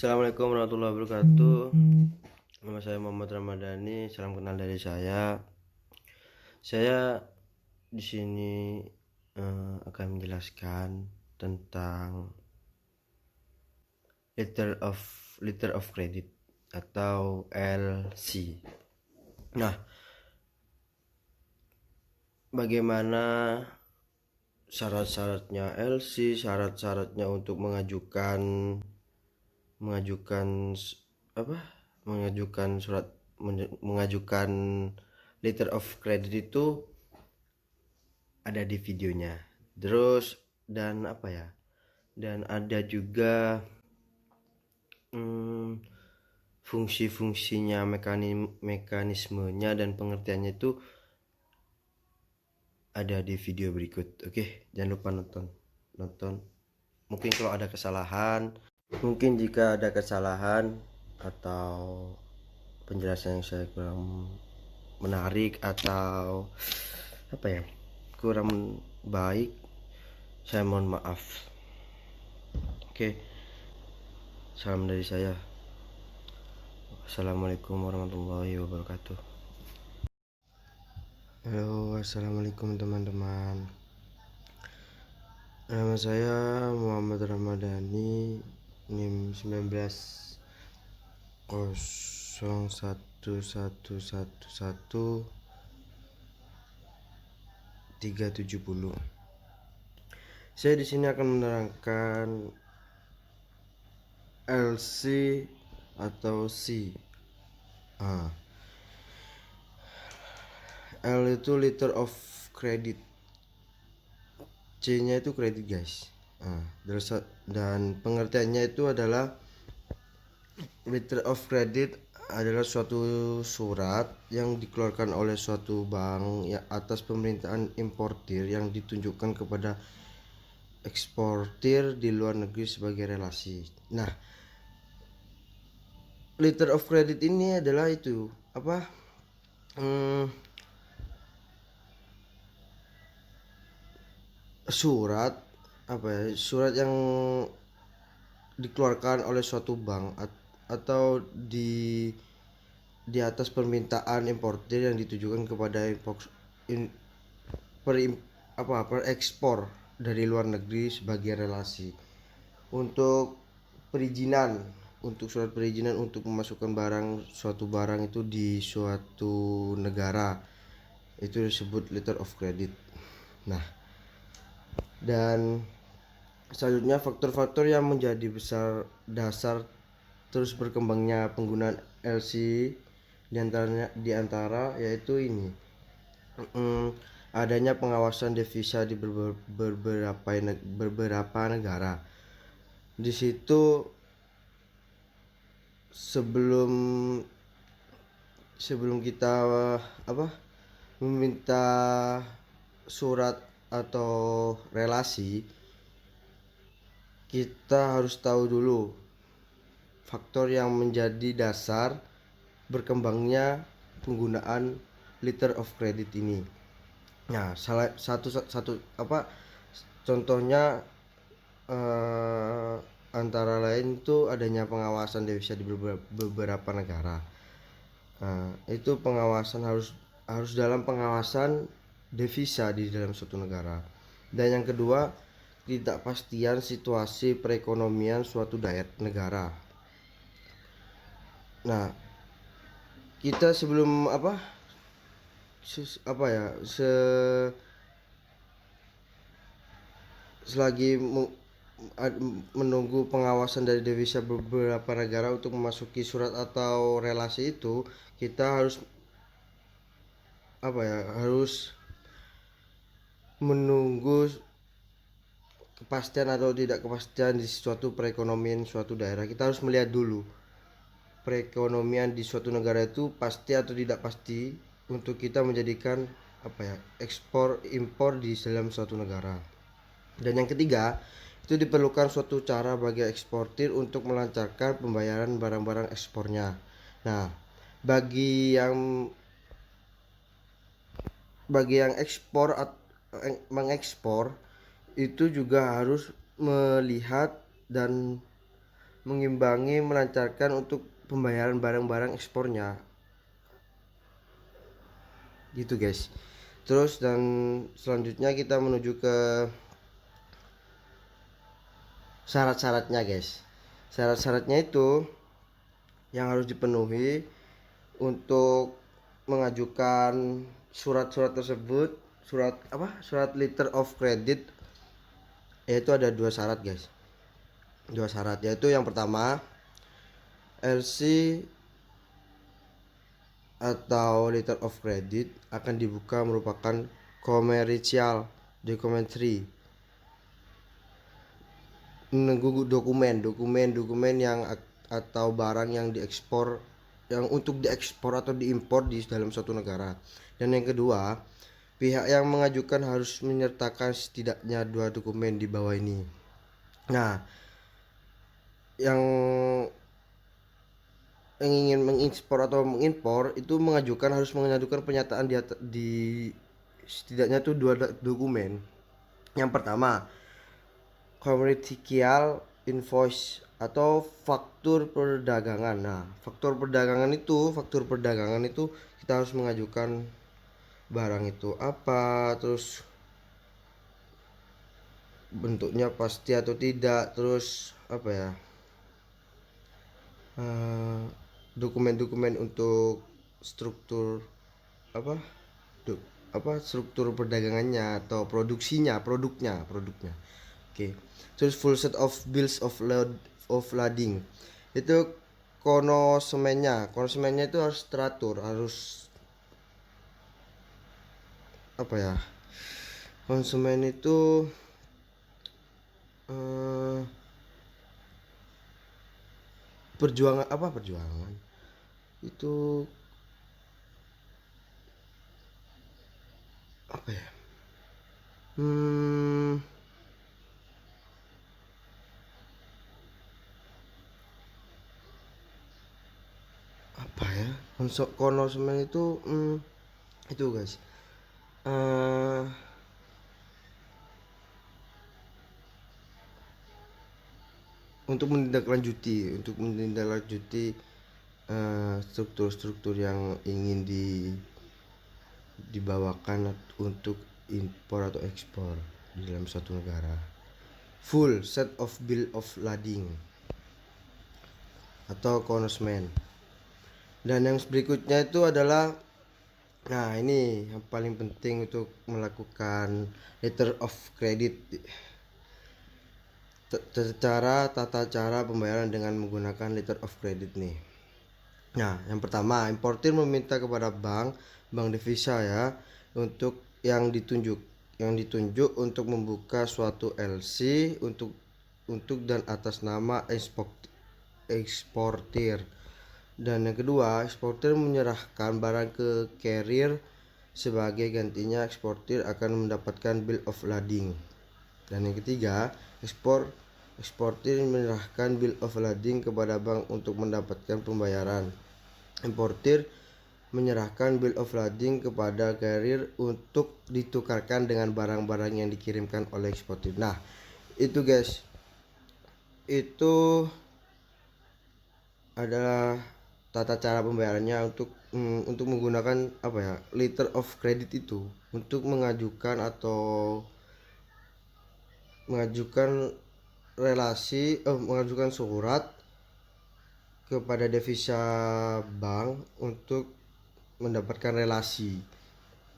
Assalamualaikum warahmatullahi wabarakatuh. Nama saya Muhammad Ramadhani. Salam kenal dari saya. Saya di sini akan menjelaskan tentang letter of credit atau LC. Nah, bagaimana syarat-syaratnya LC, syarat-syaratnya untuk mengajukan letter of credit itu ada di videonya. Terus dan ada juga fungsi-fungsinya, mekanismenya dan pengertiannya itu ada di video berikut. Oke, jangan lupa nonton. Mungkin kalau ada kesalahan, jika ada kesalahan atau penjelasan yang saya kurang menarik atau kurang baik, saya mohon maaf. Oke, salam dari saya. Assalamualaikum warahmatullahi wabarakatuh. Halo, assalamualaikum teman-teman. Nama saya Muhammad Ramadhani, NIM 19/01111370. Saya di sini akan menerangkan LC atau C. L itu letter of credit, C nya itu kredit guys. Dan pengertiannya itu adalah letter of credit adalah suatu surat yang dikeluarkan oleh suatu bank ya atas permintaan importir yang ditunjukkan kepada eksportir di luar negeri sebagai relasi. Nah, letter of credit ini adalah itu surat yang dikeluarkan oleh suatu bank atau di atas permintaan importir yang ditujukan kepada ekspor dari luar negeri sebagai relasi untuk surat perizinan untuk memasukkan suatu barang itu di suatu negara, itu disebut letter of credit. Nah, dan selanjutnya faktor-faktor yang menjadi dasar terus berkembangnya penggunaan LC di antara yaitu ini adanya pengawasan devisa di beberapa negara. Di situ sebelum kita meminta surat atau relasi, kita harus tahu dulu faktor yang menjadi dasar berkembangnya penggunaan letter of credit ini. Nah, contohnya antara lain itu adanya pengawasan devisa di beberapa negara. Itu pengawasan harus dalam pengawasan devisa di dalam suatu negara. Dan yang kedua, ketidakpastian situasi perekonomian suatu negara. Nah, kita sebelum selagi menunggu pengawasan dari devisa beberapa negara untuk memasuki surat atau relasi itu, kita harus menunggu kepastian atau tidak kepastian di suatu perekonomian suatu daerah. Kita harus melihat dulu perekonomian di suatu negara itu pasti atau tidak pasti untuk kita menjadikan ekspor impor di dalam suatu negara. Dan yang ketiga, itu diperlukan suatu cara bagi eksportir untuk melancarkan pembayaran barang-barang ekspornya. Nah, bagi yang mengekspor itu juga harus melihat dan mengimbangi, melancarkan untuk pembayaran barang-barang ekspornya gitu guys. Terus dan selanjutnya kita menuju ke syarat-syaratnya guys. Syarat-syaratnya itu yang harus dipenuhi untuk mengajukan surat-surat tersebut, surat letter of credit, yaitu ada dua syarat guys. Dua syarat, yaitu yang pertama LC atau letter of credit akan dibuka merupakan commercial documentary, dokumen yang atau barang yang diekspor, yang untuk diekspor atau diimpor di dalam suatu negara. Dan yang kedua, pihak yang mengajukan harus menyertakan setidaknya dua dokumen di bawah ini. Nah, yang ingin mengekspor atau mengimpor itu harus mengajukan pernyataan di setidaknya tuh dua dokumen. Yang pertama, commercial invoice atau faktur perdagangan. Nah, faktur perdagangan itu kita harus mengajukan barang itu apa, terus bentuknya pasti atau tidak, terus apa ya, dokumen-dokumen untuk struktur apa struktur perdagangannya atau produknya. Oke. Terus full set of bills of lading itu konsumennya itu harus teratur, harus apa ya, konsumen itu perjuangan itu apa ya, apa ya, konsumen itu guys, untuk menindaklanjuti struktur-struktur yang ingin dibawakan untuk impor atau ekspor di dalam suatu negara. Full set of bill of lading atau konsumen. Dan yang berikutnya itu adalah, nah ini yang paling penting untuk melakukan letter of credit, tata cara pembayaran dengan menggunakan letter of credit nih. Nah, yang pertama, importir meminta kepada bank devisa ya, untuk yang ditunjuk untuk membuka suatu LC untuk dan atas nama eksportir. Dan yang kedua, eksportir menyerahkan barang ke carrier, sebagai gantinya eksportir akan mendapatkan bill of lading. Dan yang ketiga, eksportir menyerahkan bill of lading kepada bank untuk mendapatkan pembayaran. Importir menyerahkan bill of lading kepada carrier untuk ditukarkan dengan barang-barang yang dikirimkan oleh eksportir. Nah, itu guys, itu adalah tata cara pembayarannya untuk menggunakan apa ya, letter of credit itu, untuk mengajukan mengajukan surat kepada devisa bank untuk mendapatkan relasi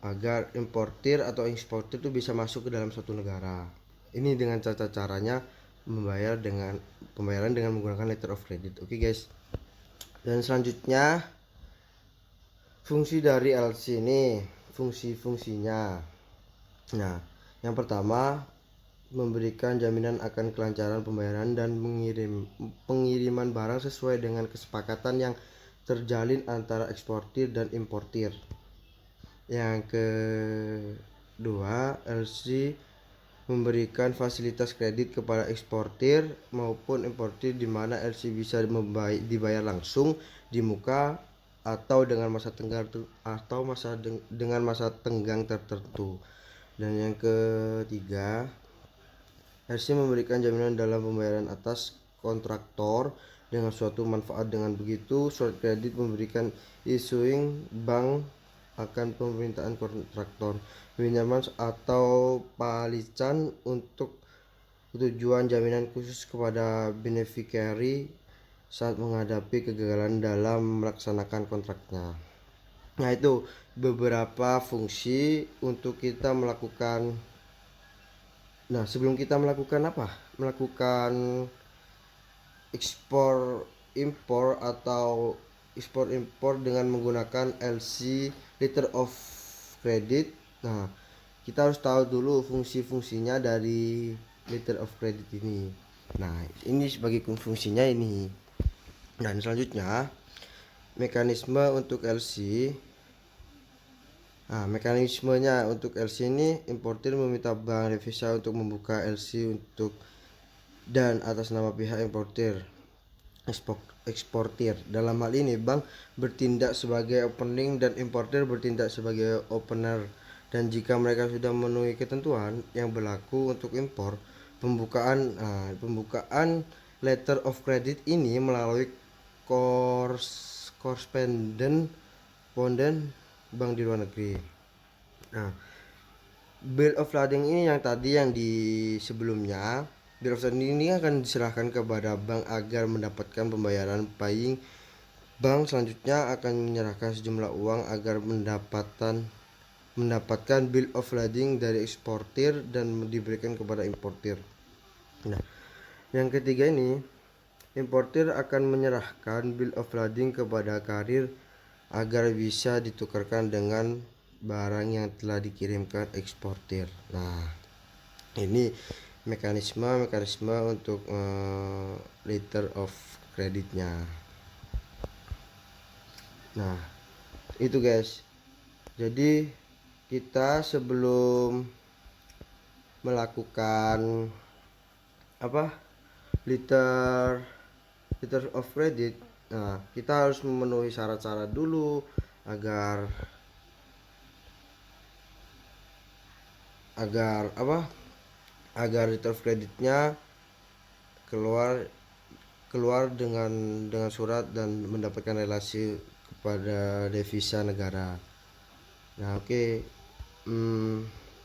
agar importir atau eksportir itu bisa masuk ke dalam suatu negara. Ini dengan caranya pembayaran dengan menggunakan letter of credit. Oke guys. Dan selanjutnya, fungsi dari LC ini, fungsinya. Nah, yang pertama, memberikan jaminan akan kelancaran pembayaran dan pengiriman barang sesuai dengan kesepakatan yang terjalin antara eksportir dan importir. Yang kedua, LC memberikan fasilitas kredit kepada eksportir maupun importir, di mana LC bisa dibayar langsung di muka atau dengan masa tenggang tertentu. Dan yang ketiga, LC memberikan jaminan dalam pembayaran atas kontraktor dengan suatu manfaat. Dengan begitu, surat kredit memberikan issuing bank akan permintaan kontraktor pinjaman atau palican untuk tujuan jaminan khusus kepada beneficiary saat menghadapi kegagalan dalam melaksanakan kontraknya. Nah, itu beberapa fungsi untuk kita melakukan. Nah, sebelum kita melakukan apa? Melakukan ekspor impor atau ekspor impor dengan menggunakan LC, letter of credit. Nah, kita harus tahu dulu fungsi-fungsinya dari letter of credit ini. Nah, ini sebagai fungsinya ini. Dan selanjutnya mekanisme untuk LC. Nah, mekanismenya untuk LC ini, importir meminta bank devisa untuk membuka LC untuk dan atas nama pihak importir eksportir. Dalam hal ini bank bertindak sebagai opening dan importir bertindak sebagai opener. Dan jika mereka sudah memenuhi ketentuan yang berlaku untuk impor, pembukaan letter of credit ini melalui korresponden bank di luar negeri. Nah, bill of lading ini yang tadi yang di sebelumnya, bill of lading ini akan diserahkan kepada bank agar mendapatkan pembayaran paying. Bank selanjutnya akan menyerahkan sejumlah uang agar mendapatkan bill of lading dari eksportir dan diberikan kepada importir. Nah, yang ketiga ini, importir akan menyerahkan bill of lading kepada karir agar bisa ditukarkan dengan barang yang telah dikirimkan eksportir. Nah, ini mekanisme untuk letter of creditnya. Nah, itu guys. Jadi kita sebelum melakukan letter of credit, nah, kita harus memenuhi syarat-syarat dulu agar letter of creditnya keluar dengan surat dan mendapatkan relasi kepada devisa negara. Nah, oke.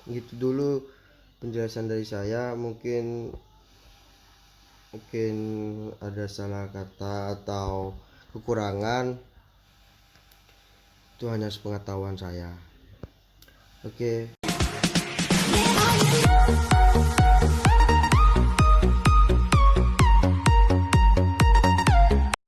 Gitu dulu penjelasan dari saya. Mungkin ada salah kata atau kekurangan, itu hanya sepengetahuan saya. Oke.